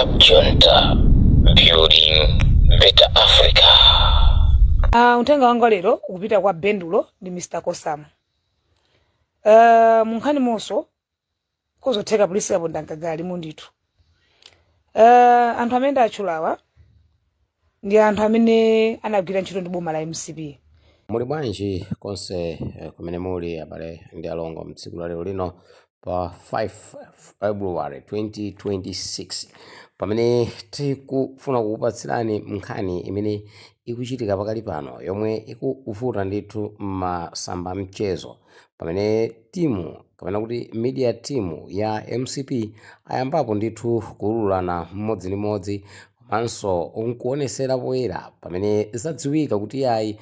Junta, building better Africa. Untenga wangu lero kupita kwa Bendulo ni Mr. Kosam. Munkhani moso kuzotheka polisi yapondanga munditu. Anthu amene achulawa ndi anthu amene anagwira ntchito ndi boma la MCP. Muli bwanji konse kumene muli abale ndi alongo mtsiku la lero lino pa 5 February 2026 pamene tikufuna kukupatsirani nkhani imene ikuchitika pakali pano yomwe ikuvuta ndithu masamba mchezo pamene timu kapena kuti media team ya MCP ayambapo ndithu kuululana mmodzi manso unkuonesera poyera pamene zadziwika kuti yayi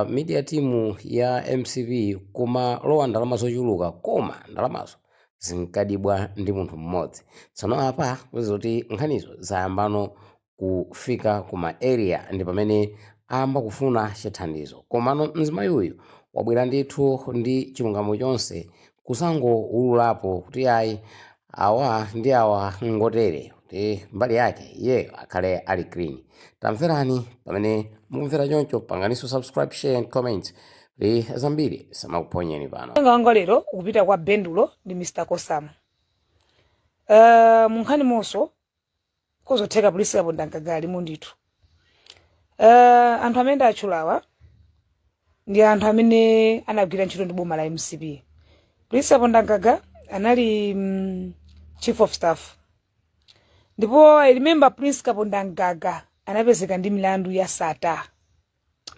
media team ya MCP kuma lowa ndalama zochuluka koma ndalamazo zinkadibwa ndi munthu mmodzi. Tsono apa kuti nkhanizo zayambano kufika kuma area ndi pamene amba kufuna chithandizo komano mzimayi uyu wabwera ndithu ndi chilungamo chonse kusango ululapo kuti yayi awa ndi awa ngotere kuti mbali yake iye akhale ali clean. Tamverani pamene mukumvera choncho panganiso subscribe, share and comment li zambiri samakuponyeni pano. Untenga wangu lero kupita kwa Bendulo ni Mr. Kosam. Munkhani moso kuzotheka polisi yapondanga munditu. Anthu amene achulawa ndi anthu amene anagwira ntchito ndi boma la MCP. Polisi yapondanga anali chief of staff. Ndipo I remember Prince Kapondanga anapezeka ndi milandu ya sata.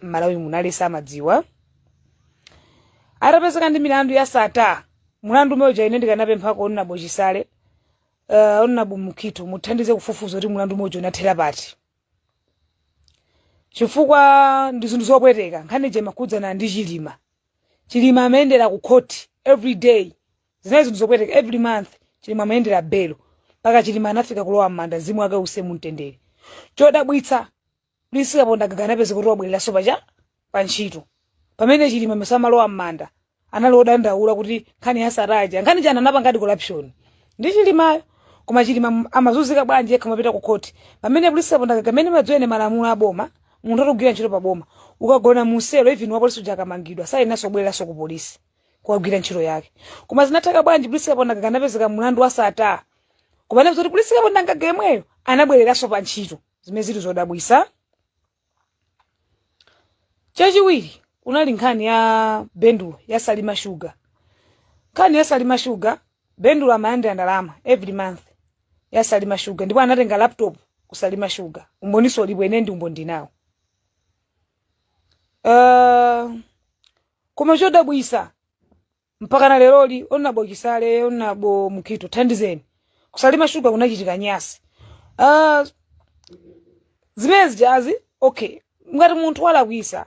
Malawi munali samadziwa. Atapezeka ndi milandu ya sata. Mulandu moja ine ndikanapempha ko Onabo Chisale. Onabo Mukitu muthandize kufufuza kuti mulandu moja unathera pati. Chifukwa ndi zinthu zopweteka nkhani je makhudzana ndi Chilima. Chilima amayendera ku court every day. Zinazo zinthu zopweteka every month. Chilima amayendera belo. Paka Chilima anafika kulowa m'manda zimu ake use mumtendere. Chodabwitsa polisi yapondanga anapeza kuti wabwerera sopacha pa ntchito. Pamene Chilima mesamalowa m'manda analoda ndaula kuti nkhani ya saraja nkhani jana anapanga corruption. Ndi Chilimayo koma Chilima amazunzika bwanji yekha mapita ku court. Pamene polisi yapondanga amene madziwene malamulo a boma munthu atogwira ntchito pa boma ukagona muselo even wa polisi uja akamangidwa sayenaso bwereranso ku polisi kuwagwira ntchito yake. Koma zinatheka bwanji polisi yapondanga anapezeka mulandu wa sata. Koma kuti polisi yapondanga gemweyo anabwereranso pa ntchito zimene zili zodabwisa. Chachiwiri unali nkhani ya Bendulo ya Salima Sugar. Nkhani ya Salima Sugar Bendulo amayandira ndalama every month ya Salima Sugar ndipo anatenga laptop ku Salima Sugar. Umboniso lipo ine ndi umbondi nawo. Koma chodabwisa mpaka na leroli Onabo Chisale Onabo Mukitu thandizeni ku Salima Sugar kunachitika nyasi. Zimezi jazi okay ngati munthu walakwisa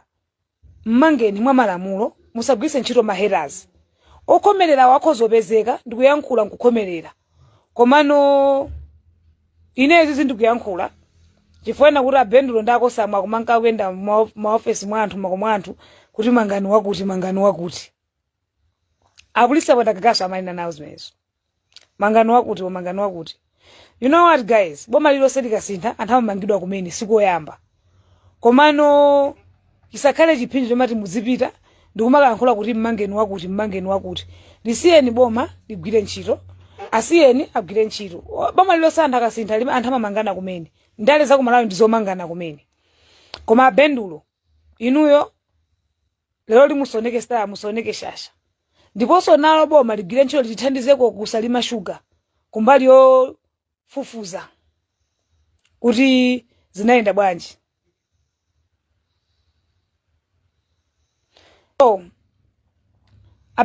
mmangeni mwa malamulo musagwise ntchito maheras okomerera wako zopezeka ndikuyankhula nkukhomerera komano inezi zindikuyankhula chifukwa kuti Bendulo ndakosamwa kumanka kwenda maofesi mwa anthu kuti mangani wakuti apolisi apondagaso amalina nawo zimenezo mangani wakuti. You know what guys, boma lilonse likasintha anthu amamangidwa kumene sikoyamba komano chisakhale chipinjo chomati muzipita ndikumakankhula kuti mmangeni wakuti lisiyeni boma ligwire ntchito asiyeni agwire ntchito. Boma lilonse anthu akasintha anthu amamangana kumene ndale za kumalawi ndizomangana kumene. Koma Bendulo inuyo lero limusoneke star musoneke shasha ndiponso nalo boma ligwire ntchito lithandizeko ku Salima Sugar kumbali yo fufuza kuti zinaenda bwanji.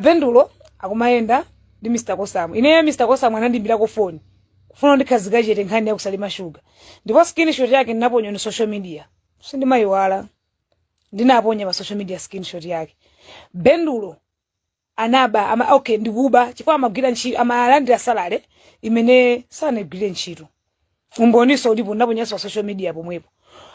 Bendulo akumayenda ndi Mr. Kosam. Ine Mr. Kosam anandimbira ko phone kufuna ndikhazika chete nkhani ya ku Salima Sugar. Ndipo screenshot yake ndinaponya ni social media. Sindimayiwala. Ndinaponya pa social media screenshot yake. Bendulo anaba okay ndikuba chifukwa amagwira ntchito amalandira salary imene sanagwire ntchito. Umboniso ulipo ndaponya pa social media pomwepo.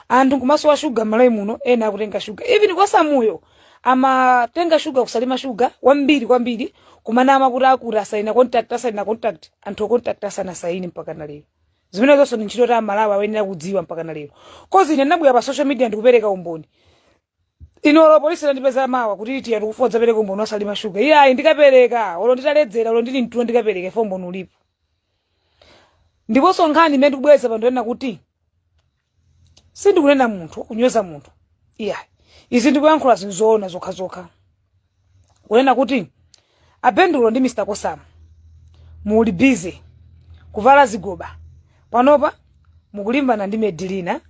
Anthu kumaso wa Sugar malawi muno ena akutenga sugar. Even Kosamuyo amatenga Sugar ku Salima Sugar kwambiri kumana amakuti akura saina contact anthu contact asana saini mpaka na lero. zimene zonse ndi ntchito ta Malawi ayenera kudziwa mpaka na lero. Kozi ine ndabwera pa social media ndikupereka umboni. Inolo polisi ndipeza mawa kuti iti yatukufodza pereka umboni wasalima sugar. Iya ndikapereka, olo nditaledzera, olo ndili mtulo ndikapereka ifo umboni ulipo. Ndiponso nkhani imene ndikubweza pa ndonena kuti sindikunena munthu, kunyoza munthu. Iya. Izi ndikuyankhula zinzoona zokha. Kunena kuti abendulo ndi Mr. Kosam muli busy kuvala zigoba. Panopa mukulimbana ndi Medellina.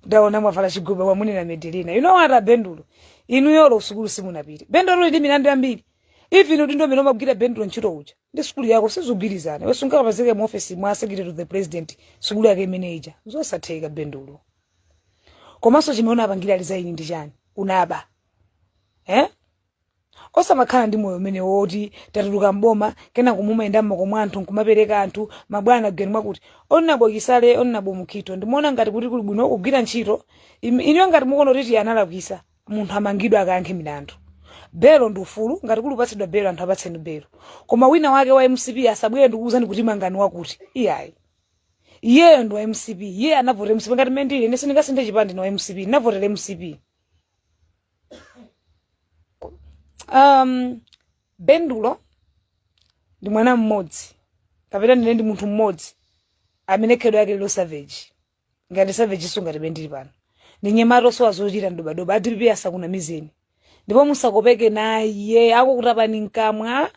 Ndaona mwavala chigoba kwa muni na Medellina. You know what abendulo? Inu yolo usukulu simunapita. Bendulo ndi milandu yambiri. If inu ndindo minoma kugita bendulo ntchito uja. Ndi sukulu yako sizugwirizana. Wewe sunga kapazeke mu office mwa secretary to the president. Sukulu yake manager. Zosatheka bendulo. Komanso chimeona apangira alizaini ndi chani? Unaba. Osamakhala ndi moyo umene woti tatuluka mboma kena kumuma mmako mwa anthu kumapereka anthu mabwana geni mwakuti onabo kisale onabo mukito ndimona ngati kuti kuli bwino kugwira ntchito inyo ngati mukono titi analabwisa munthu amangidwa akayankhe milandu. Belo ndi ufulu ngati kuli upatsidwa belo anthu apatseni belo. Koma wina wake wa MCP asabwere ndikuuzani kuti mangani wakuti iyayi. Iyeyo ndi wa MCP, iye anavotera MCP ngati mendili ine sindingasinde chipande na MCP, ndinavotera MCP. Bendulo ndi mwana mmodzi kapena ndi munthu mmodzi amene khedo yake lilo savage ngati savage sunga tibendili pano ndi nyemato so azochita ndobadoba adipipi asakuna mizeni ndipo musakopeke naye akukutapani nkamwa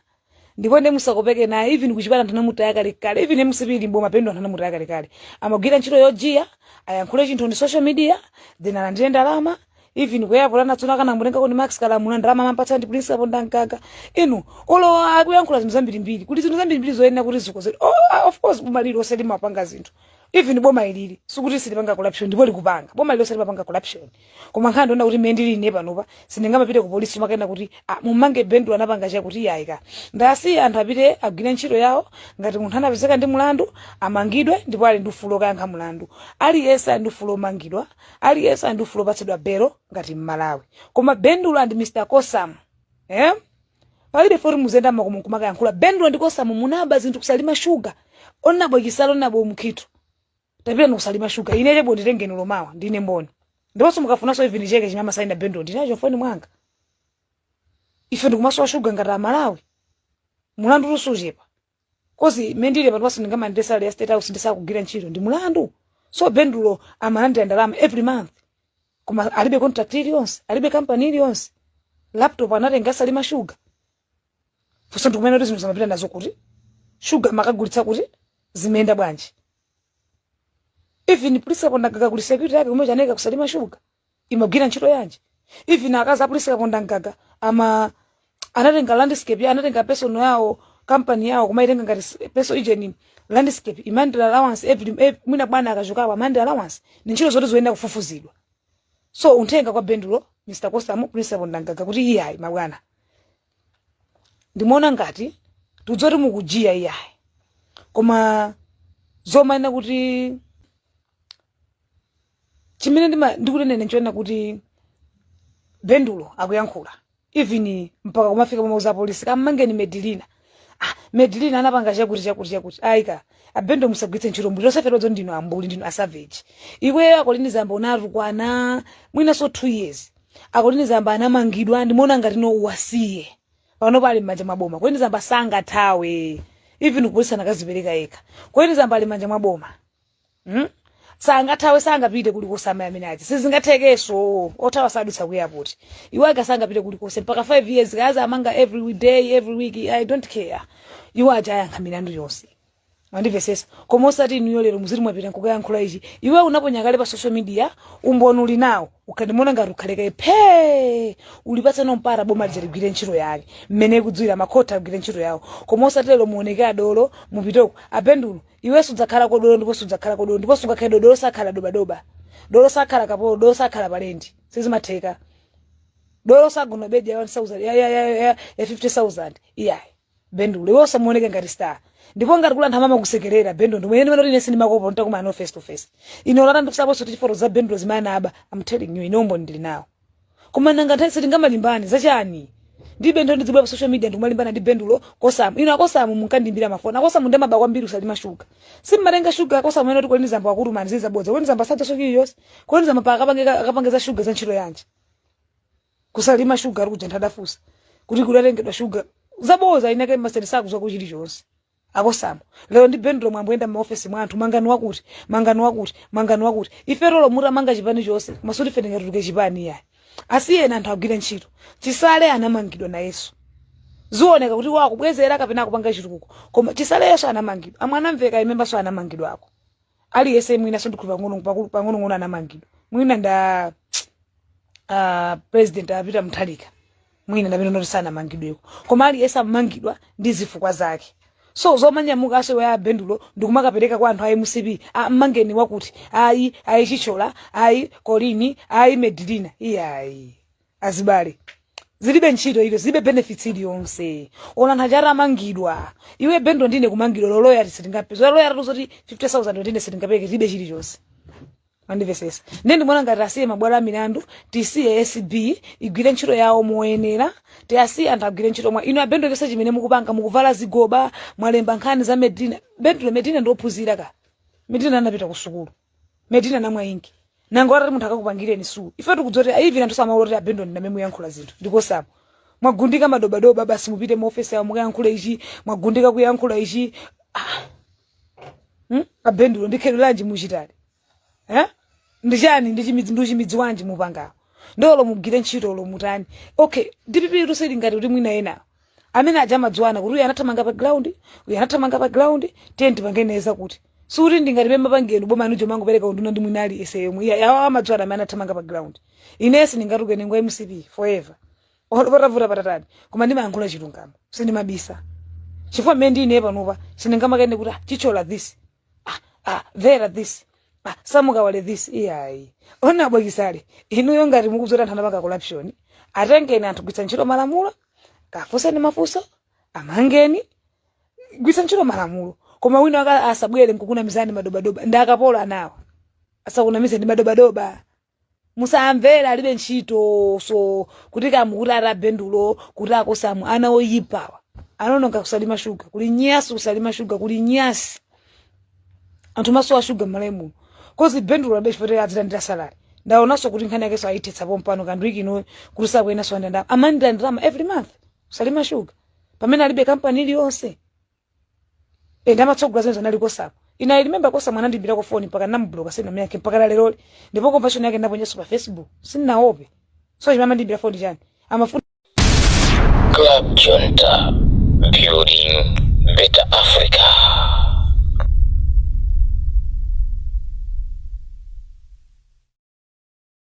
ndipo ndi musakopeke naye even kuchipata anthu namutaya kale even MCP mboma pendo anthu namutaya kale amagwira ntchito yojiya ayankhule chinthu ndi social media then alandire ndalama. Even kwa yapo lana tuna kana mulenga koni Max kala muna ndrama mampatsa ndi principal ndankaka inu olo akuyankhula zinthu zambiri kuti zinthu zambiri zoyenera kuti zikoze of course bumaliro oseli mapanga zinthu even boma ilili sikuti silipanga corruption ndipo likupanga boma ililo silipanga corruption koma nkhani ndona kuti mendili ine panopa sindingamapite ku police makena kuti mumange bendu anapanga cha kuti yayika ndasi anthu apite agwire ntchito yawo ngati munthu anapezeka ndi mulandu amangidwe ndipo ali ndi ufulu kayankha mulandu aliyense ndi ufulu omangidwa aliyense ndi ufulu opatsidwa belo ngati Malawi. Koma Bendulo and Mr. Kosam palibe fori muzenda makomo kumakayankhula Bendulo ndi Kosam munaba zinthu kusalima sugar onabo chisalo onabo mukito tapita nokusalima sugar ine chebo nditengeni lomawa ndine mboni ndiponso mukafunanso even cheke chinyama saina Bendulo ndinacho foni mwanga ife ndikumasowa sugar ngati Malawi mulandu lusuchepa kozi mendile patwaso ndingamandesa ya state house ndisakugwira ntchito ndi mulandu so Bendulo amalandira ndalama every month. Kuma alibe contract iliyonse, alibe company iliyonse. Laptop anatenga salima sugar. Fuso ndikumene kuti zinthu zamapita nazo kuti sugar makagulitsa kuti zimeenda bwanji. Even police apondagaga kuti security yake kumwe chaneka kusalima sugar. Imagwira ntchito yanji. Even akaza police apondagaga anatenga landscape anatenga personal yawo company yawo kumaitenga ngati personal ijeni landscape imandira allowance every mwina bwana akachoka pa mandira allowance. Ni ntchito zote zoyenera kufufuzidwa. So untenga kwa Bendulo Mr. Kosam principal ndangaga kuti iyayi mabwana ndimona ngati tudzoti mukujia iyayi koma zomaina kuti chimene ndikunena nchona kuti Bendulo akuyankhula even mpaka kumafika pomauza polisi kamangeni Medellina Medellina anapanga chakuti aika abendo musagwitse ntchito mbuli osaferozo ndino ambuli ndino asavage iwe akolini zamba unatukwana mwina so 2 years akolini zamba anamangidwa ndimona ngati no uwasiye pano pali manja maboma kweni zamba sanga tawe even kupolisa nakazipereka yeka kweni zamba ali manja maboma sanga tawe sanga pite kuli kusama amene ati sizingathekeso othawa sadutsa ku airport iwe akasanga pite kuli kose mpaka 5 years kaza amanga every day every week I don't care iwe aja yankha milandu yonse mandivesesa koma osati inu lero muziri mwapita kukayankhula ichi iwe unaponyakale pa social media umboni uli nawo ukandimona ngati ukhaleka phe ulipatsa nompara boma lijerigwire ntchito yake mmene kudziwira makhota agwire ntchito yawo koma osati lero muoneke adolo mupitoko Bendulo iwe sudzakhala kodolo ndipo sudzakhala kodolo ndipo sungakhala dolo sakhala dobadoba dolo sakhala kapolo dolo sakhala palendi sizimatheka dolo sagona bedi ya 1000 ya 50000 iyayi Bendulo iwe osamuoneke ngati star ndipo ngati kulantha mama kusekerera Bendulo ndimene ndimene ine sindimakopa ntakumana face to face inolata ndisaposo tichiforo za Bendulo zimana aba I'm telling you inombo ndili nawo koma nanga nthawi sitingamalimbani zachani ndi bendo ndizibwa pa social media ndimalimbana ndi bendulo kosamu ino akosamu munkandimbira mafoni akosamu ndemaba kwambiri usalima shuga simmatenga shuga akosamu eno kuti nizamba wakuru manziza bodza kuti nizamba sadza soki yonse kuti nizamba pa akapangeza shuga za ntchito yanje kusalima shuga ari kujenta dafusa kuti kudatengedwa shuga zaboza inake maseni sakuzwa kuchili chonse akosamu lero ndi bendulo mwamboenda mu office mwa anthu mangano wakuti iferolo mutamanga chipani chonse masuli fenenga tutuke chipani yayi asiyena anthu agwira ntchito Chisale anamangidwa na Yesu zioneka kuti wakubwezera kapena kupanga chitukuko koma Chisale Yesu anamangidwa amwana mveka imemba so anamangidwa ako ali yese mwina so ndikuva ngono anamangidwa mwina nda president apita Mutharika mwina ndabino noti sana mangidweko koma ali yese amangidwa ndi zifukwa zake so zomanyamuka aso ya bendulo ndikumakapereka kwa anthu ayi MCP mangeni wakuti ayi Chichola ayi Kolini ayi Medilina iyayi azibale zilibe ntchito ile zibe benefits iliyonse ona nthachara mangidwa iwe bendo ndine kumangidwa loloya sitingape loloya tuzoti 50,000 ndine sitingapeke zibe chili chonse andivesesa ndendi mwana ngati asiye mabwala milandu TCSB igwire ntchito yawo moyenera tiasiye anthu agwire ntchito mwa ino abendo kese chimene mukupanga mukuvala zigoba mwalemba nkhani za Medina Medina ndophunzira ka Medina anapita ku sukulu Medina namwa ingi nango ati munthu akakupangireni su ife tikudzoti aivi anthu samaloti abendo ndi namemu yankhula zinthu ndikosapo mwagundika madobadoba basi mupite mu office ya muyankhula ichi mwagundika kuyankhula ichi abendo ndikhelo lanji muchitali ndichani ndichimidzi wanji mupanga ndolo mugire ntchito lo mutani okay DPP tuseli ngati kuti mwina ena amene aja madzwana kuti uyu anathamanga pa ground tenti pangeneza kuti suri ndingati pemba pangeni boma nujo mango pereka unduna ndi mwinali eseyomwe yawa madzwana amene athamanga pa ground inesi ndingatuke ningwa MCP forever olopatavuta patatani koma ndimayankhula chilungamo sindimabisa chifukwa mmene ndine panopa sindingamakene kuti Chichola this Vera this samuka wale this iyayi ona bwekisale inuyo ngati mukuzota anthu anapanga corruption atengeni anthu gwitsa ntchito malamulo kafuseni mafuso amangeni gwitsa ntchito malamulo koma wina aka asabwere nkukuna mizani madobadoba ndakapola nawo asakuna mizani madobadoba musamvera alibe ntchito so kuti kamukuti ara bendulo kuti akosamu ana oyipawa anononga kusalima shuga kuli nyasi kusalima shuga kuli nyasi anthu maso wa shuga malemu kozi bendulo abechifote azilandira salary ndaonaso kuti nkhani yake so ayitetsa pompano kandwiki ino kurusa kwena so ndanda amandira ndalama every month kusalima shuga pamene alibe company iliyonse ndamatsogola zenzo nalikosapo ina remember kosa mwana ndibira ko phone mpaka namubloka sina myake mpaka lero ndipo conversion yake ndaponyeso pa Facebook sinaope so chimama ndibira phone chani amafuna Club Junta, building better